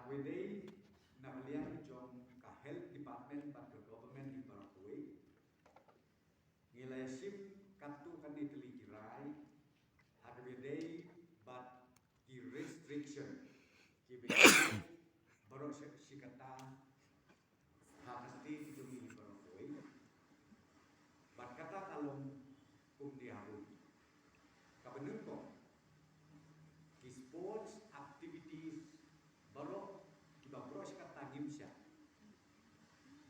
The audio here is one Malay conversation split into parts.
Nowadays, Navalian Jong ka health department but the government di Barakui. Nilai sim katu kan itali kirai. Nowadays, but the restriction. Kibaya barok sikata hapasti itu di Barakui. But kata kalong diharu. Kabenun ko. Di sports activities barok kibabro sikata gimsya.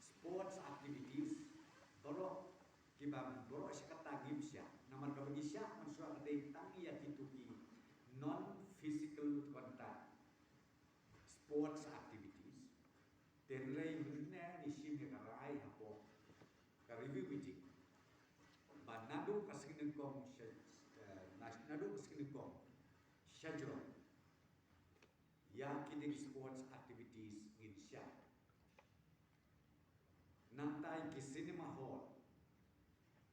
Sports activities borok kibam borok sekata gimsya namar kabagisya mansua kate tangi ya kituki non physical contact sports activities tenlei munne ni simne karai hapo ka review meeting ba nadu kasing kong nadu kasing kong schedule ya kidik sports activities ginsya nantai ke cinema hall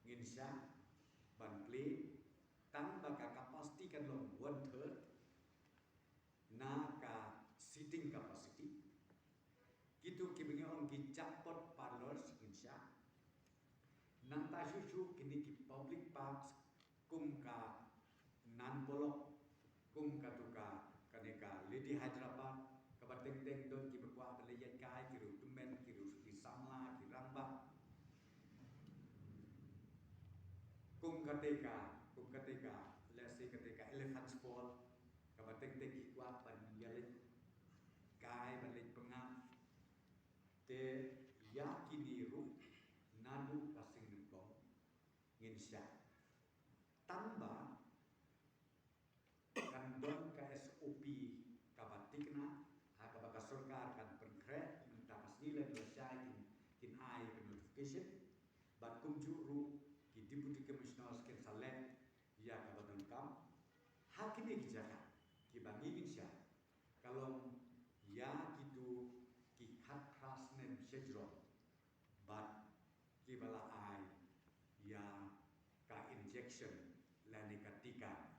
nginsya ban play tang baka capacity kan long 1/3 na ka seating capacity kitu kibingi on ki jackpot parlors nginsya nantai susu kini ki public parks kum ka nan bolok kum ka tuka kaneka Lady Hyderabad kabateng-teng don ki berkuah belayan kai kiru tumen kiru di samla ki ramba kum kateka let's say kateka elephants fall kabateng-teng ki kuah ban yalit kai balik pengam te yakini ru nadu kasing dengkong nginsya tambah kan don ka SOP kabatikna kabaka surkar kan perkret minta pasnila selesai kin ai notification bat kumjuru ki deputy commissioner skin salem ya kabadan kam hakini kijaka ki bangi insya kalau ya gitu ki hat krasnen sejro bat ki bala ai ya ka injection lani katika